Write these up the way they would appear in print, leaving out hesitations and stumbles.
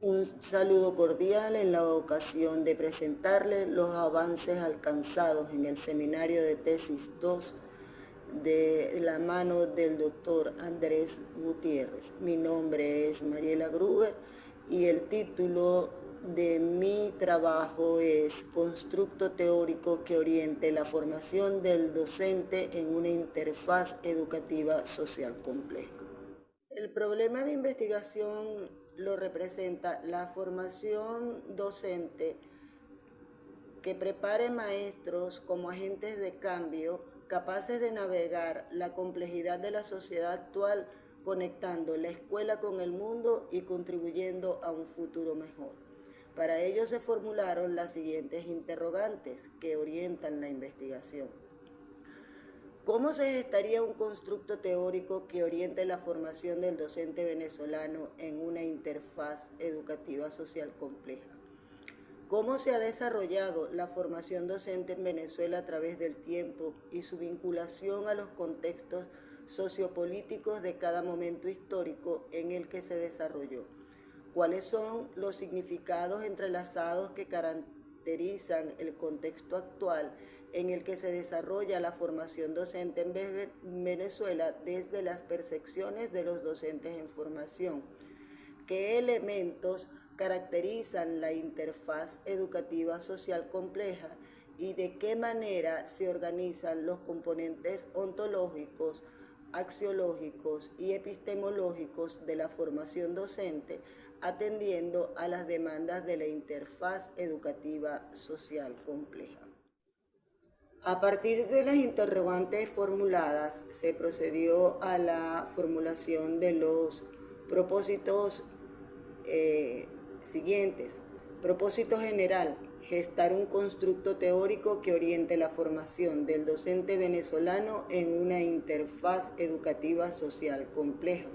Un saludo cordial en la ocasión de presentarles los avances alcanzados en el seminario de tesis 2 de la mano del doctor Andrés Gutiérrez. Mi nombre es Mariela Gruber y el título de mi trabajo es Constructo teórico que oriente la formación del docente en una interfaz educativa social compleja. El problema de investigación lo representa la formación docente que prepare maestros como agentes de cambio capaces de navegar la complejidad de la sociedad actual, conectando la escuela con el mundo y contribuyendo a un futuro mejor. Para ello se formularon las siguientes interrogantes que orientan la investigación. ¿Cómo se gestaría un constructo teórico que oriente la formación del docente venezolano en una interfaz educativa social compleja? ¿Cómo se ha desarrollado la formación docente en Venezuela a través del tiempo y su vinculación a los contextos sociopolíticos de cada momento histórico en el que se desarrolló? ¿Cuáles son los significados entrelazados que caracterizan el contexto actual en el que se desarrolla la formación docente en Venezuela desde las percepciones de los docentes en formación? ¿Qué elementos caracterizan la interfaz educativa social compleja y de qué manera se organizan los componentes ontológicos, axiológicos y epistemológicos de la formación docente, atendiendo a las demandas de la interfaz educativa social compleja? A partir de las interrogantes formuladas, se procedió a la formulación de los propósitos siguientes. Propósito general: gestar un constructo teórico que oriente la formación del docente venezolano en una interfaz educativa social compleja.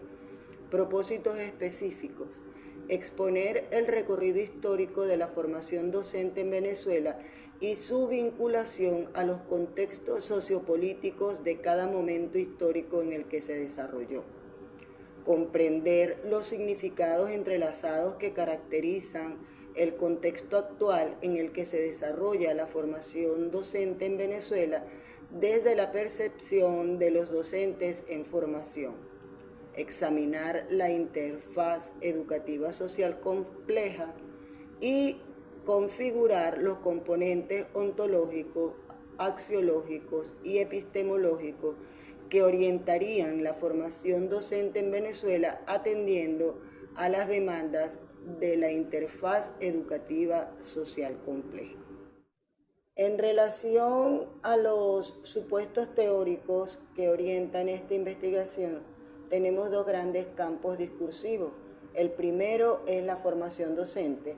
Propósitos específicos: exponer el recorrido histórico de la formación docente en Venezuela y su vinculación a los contextos sociopolíticos de cada momento histórico en el que se desarrolló. Comprender los significados entrelazados que caracterizan el contexto actual en el que se desarrolla la formación docente en Venezuela desde la percepción de los docentes en formación. Examinar la interfaz educativa social compleja y configurar los componentes ontológicos, axiológicos y epistemológicos que orientarían la formación docente en Venezuela atendiendo a las demandas de la interfaz educativa social compleja. En relación a los supuestos teóricos que orientan esta investigación, tenemos dos grandes campos discursivos. El primero es la formación docente,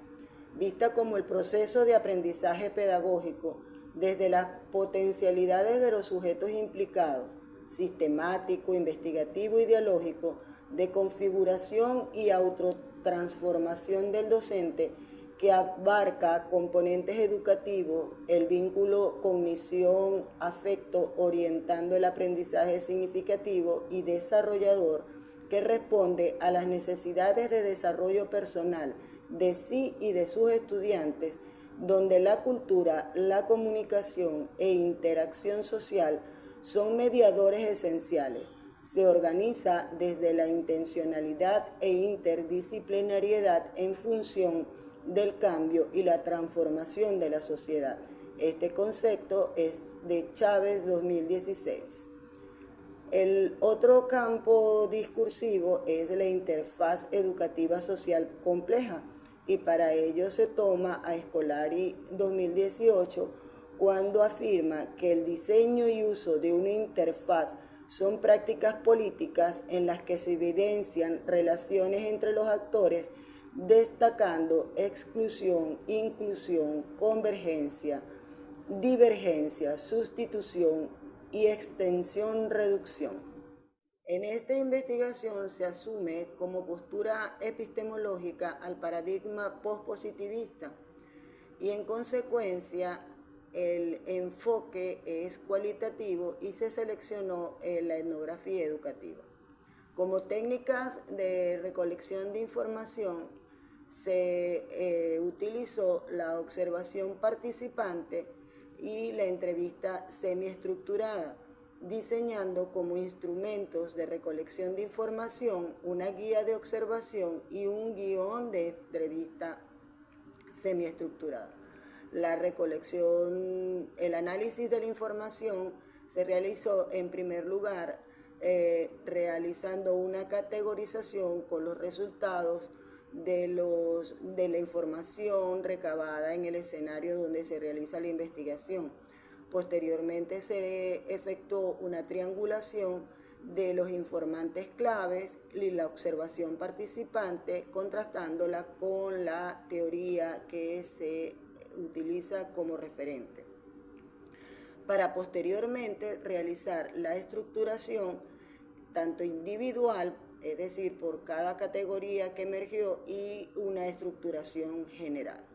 vista como el proceso de aprendizaje pedagógico desde las potencialidades de los sujetos implicados, sistemático, investigativo y dialógico, de configuración y autotransformación del docente, que abarca componentes educativos, el vínculo cognición-afecto orientando el aprendizaje significativo y desarrollador, que responde a las necesidades de desarrollo personal de sí y de sus estudiantes, donde la cultura, la comunicación e interacción social son mediadores esenciales. Se organiza desde la intencionalidad e interdisciplinariedad en función del cambio y la transformación de la sociedad. Este concepto es de Chávez 2016. El otro campo discursivo es la interfaz educativa social compleja, y para ello se toma a Scolari 2018 cuando afirma que el diseño y uso de una interfaz son prácticas políticas en las que se evidencian relaciones entre los actores, destacando exclusión, inclusión, convergencia, divergencia, sustitución y extensión-reducción. En esta investigación se asume como postura epistemológica al paradigma pospositivista y en consecuencia el enfoque es cualitativo y se seleccionó la etnografía educativa. Como técnicas de recolección de información se utilizó la observación participante y la entrevista semiestructurada, diseñando como instrumentos de recolección de información una guía de observación y un guión de entrevista semiestructurada. La recolección, el análisis de la información se realizó en primer lugar realizando una categorización con los resultados de la información recabada en el escenario donde se realiza la investigación. Posteriormente se efectuó una triangulación de los informantes claves y la observación participante, contrastándola con la teoría que se utiliza como referente, para posteriormente realizar la estructuración tanto individual, es decir, por cada categoría que emergió, y una estructuración general.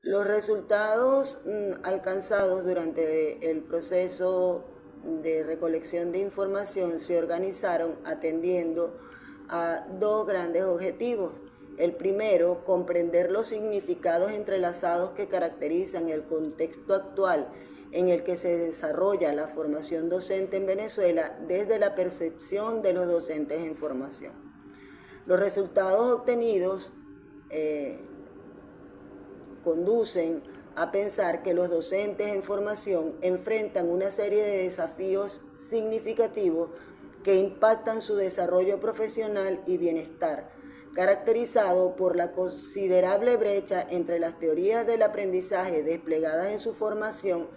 Los resultados alcanzados durante el proceso de recolección de información se organizaron atendiendo a dos grandes objetivos. El primero, comprender los significados entrelazados que caracterizan el contexto actual en el que se desarrolla la formación docente en Venezuela desde la percepción de los docentes en formación. Los resultados obtenidos conducen a pensar que los docentes en formación enfrentan una serie de desafíos significativos que impactan su desarrollo profesional y bienestar, caracterizado por la considerable brecha entre las teorías del aprendizaje desplegadas en su formación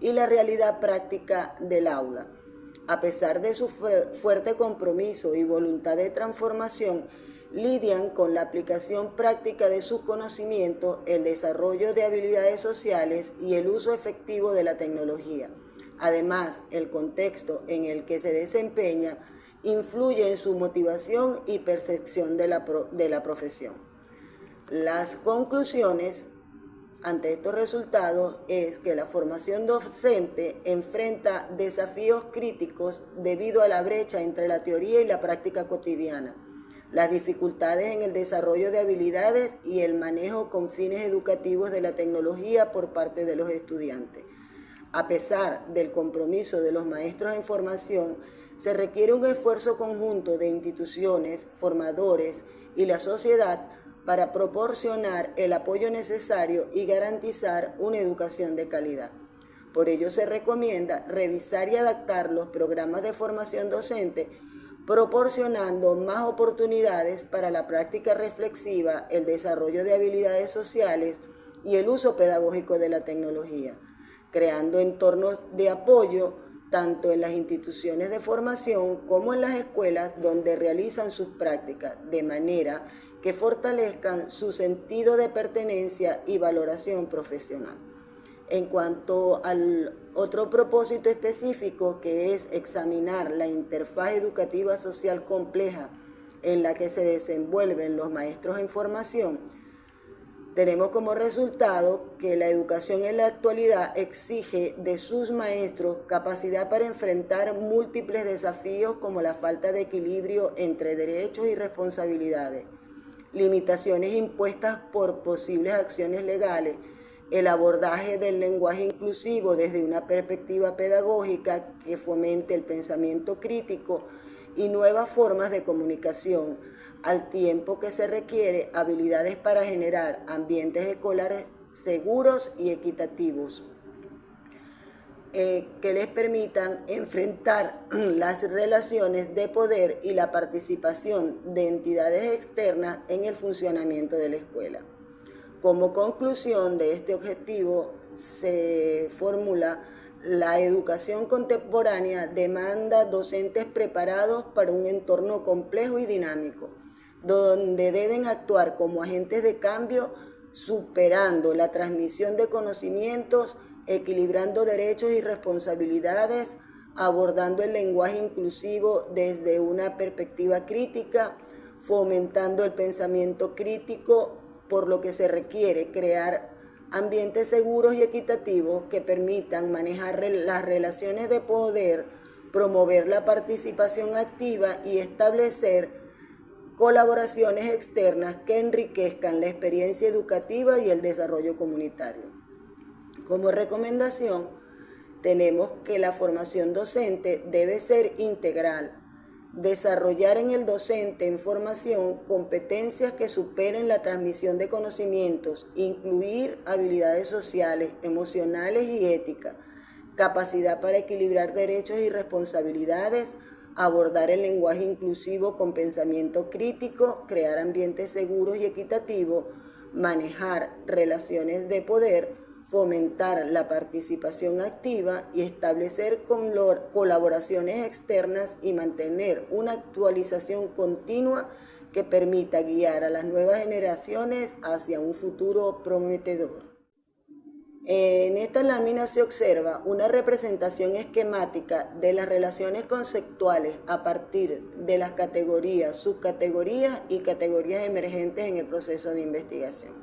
y la realidad práctica del aula. A pesar de su fuerte compromiso y voluntad de transformación, lidian con la aplicación práctica de sus conocimientos, el desarrollo de habilidades sociales y el uso efectivo de la tecnología. Además, el contexto en el que se desempeña influye en su motivación y percepción de la profesión. Las conclusiones ante estos resultados es que la formación docente enfrenta desafíos críticos debido a la brecha entre la teoría y la práctica cotidiana, las dificultades en el desarrollo de habilidades y el manejo con fines educativos de la tecnología por parte de los estudiantes. A pesar del compromiso de los maestros en formación, se requiere un esfuerzo conjunto de instituciones, formadores y la sociedad para proporcionar el apoyo necesario y garantizar una educación de calidad. Por ello se recomienda revisar y adaptar los programas de formación docente, proporcionando más oportunidades para la práctica reflexiva, el desarrollo de habilidades sociales y el uso pedagógico de la tecnología, creando entornos de apoyo tanto en las instituciones de formación como en las escuelas donde realizan sus prácticas, de manera que fortalezcan su sentido de pertenencia y valoración profesional. En cuanto al otro propósito específico, que es examinar la interfaz educativa social compleja en la que se desenvuelven los maestros en formación, tenemos como resultado que la educación en la actualidad exige de sus maestros capacidad para enfrentar múltiples desafíos como la falta de equilibrio entre derechos y responsabilidades, limitaciones impuestas por posibles acciones legales, el abordaje del lenguaje inclusivo desde una perspectiva pedagógica que fomente el pensamiento crítico y nuevas formas de comunicación, al tiempo que se requiere habilidades para generar ambientes escolares seguros y equitativos, que les permitan enfrentar las relaciones de poder y la participación de entidades externas en el funcionamiento de la escuela. Como conclusión de este objetivo, se formula: la educación contemporánea demanda docentes preparados para un entorno complejo y dinámico, donde deben actuar como agentes de cambio, superando la transmisión de conocimientos, equilibrando derechos y responsabilidades, abordando el lenguaje inclusivo desde una perspectiva crítica, fomentando el pensamiento crítico, por lo que se requiere crear ambientes seguros y equitativos que permitan manejar las relaciones de poder, promover la participación activa y establecer colaboraciones externas que enriquezcan la experiencia educativa y el desarrollo comunitario. Como recomendación, tenemos que la formación docente debe ser integral, desarrollar en el docente en formación competencias que superen la transmisión de conocimientos, incluir habilidades sociales, emocionales y éticas, capacidad para equilibrar derechos y responsabilidades, abordar el lenguaje inclusivo con pensamiento crítico, crear ambientes seguros y equitativos, manejar relaciones de poder, fomentar la participación activa y establecer colaboraciones externas y mantener una actualización continua que permita guiar a las nuevas generaciones hacia un futuro prometedor. En esta lámina se observa una representación esquemática de las relaciones conceptuales a partir de las categorías, subcategorías y categorías emergentes en el proceso de investigación.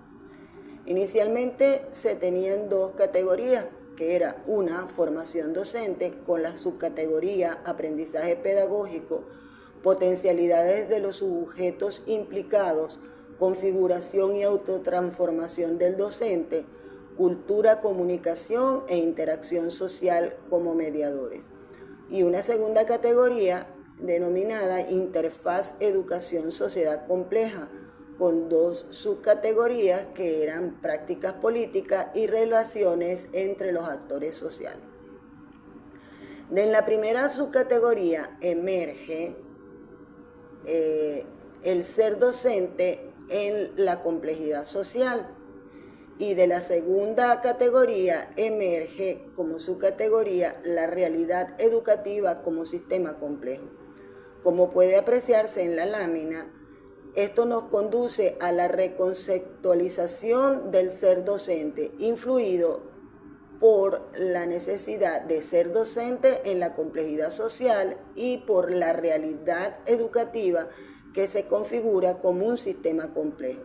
Inicialmente se tenían dos categorías, que era una formación docente con la subcategoría aprendizaje pedagógico, potencialidades de los sujetos implicados, configuración y autotransformación del docente, cultura, comunicación e interacción social como mediadores. Y una segunda categoría denominada interfaz educación-sociedad compleja, con dos subcategorías que eran prácticas políticas y relaciones entre los actores sociales. En la primera subcategoría emerge el ser docente en la complejidad social, y de la segunda categoría emerge como subcategoría la realidad educativa como sistema complejo. Como puede apreciarse en la lámina, esto nos conduce a la reconceptualización del ser docente, influido por la necesidad de ser docente en la complejidad social y por la realidad educativa que se configura como un sistema complejo.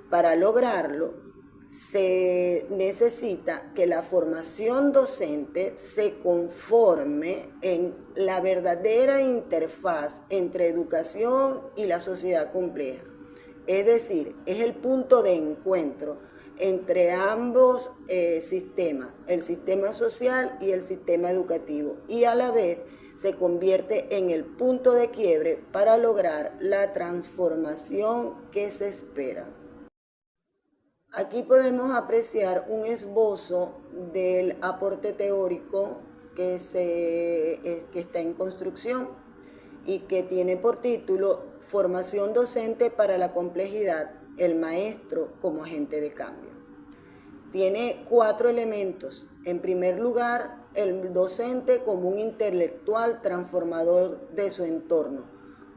Para lograrlo, se necesita que la formación docente se conforme en la verdadera interfaz entre educación y la sociedad compleja. Es decir, es el punto de encuentro entre ambos sistemas, el sistema social y el sistema educativo, y a la vez se convierte en el punto de quiebre para lograr la transformación que se espera. Aquí podemos apreciar un esbozo del aporte teórico que está en construcción y que tiene por título Formación docente para la complejidad, el maestro como agente de cambio. Tiene 4 elementos. En primer lugar, el docente como un intelectual transformador de su entorno.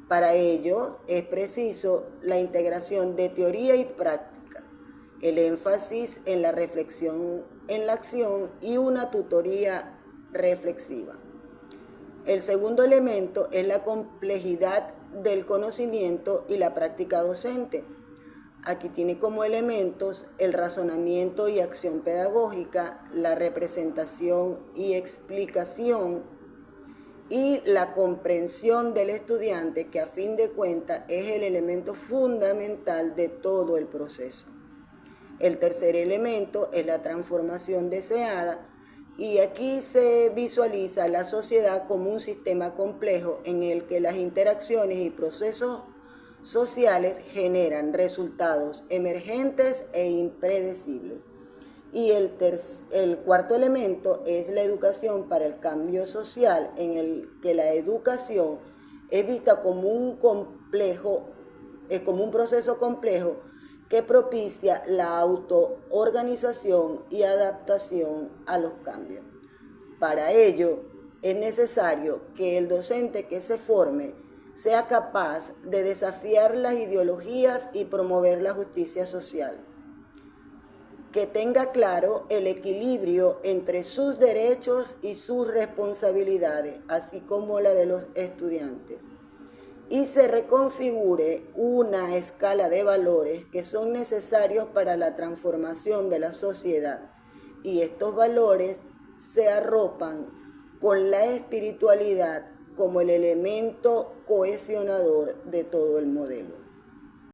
Para ello es preciso la integración de teoría y práctica, el énfasis en la reflexión en la acción y una tutoría reflexiva. El segundo elemento es la complejidad del conocimiento y la práctica docente. Aquí tiene como elementos el razonamiento y acción pedagógica, la representación y explicación y la comprensión del estudiante, que a fin de cuentas es el elemento fundamental de todo el proceso. El tercer elemento es la transformación deseada, y aquí se visualiza la sociedad como un sistema complejo en el que las interacciones y procesos sociales generan resultados emergentes e impredecibles. Y el cuarto elemento es la educación para el cambio social, en el que la educación es vista como un proceso complejo que propicia la autoorganización y adaptación a los cambios. Para ello, es necesario que el docente que se forme sea capaz de desafiar las ideologías y promover la justicia social, que tenga claro el equilibrio entre sus derechos y sus responsabilidades, así como la de los estudiantes, y se reconfigure una escala de valores que son necesarios para la transformación de la sociedad, y estos valores se arropan con la espiritualidad como el elemento cohesionador de todo el modelo.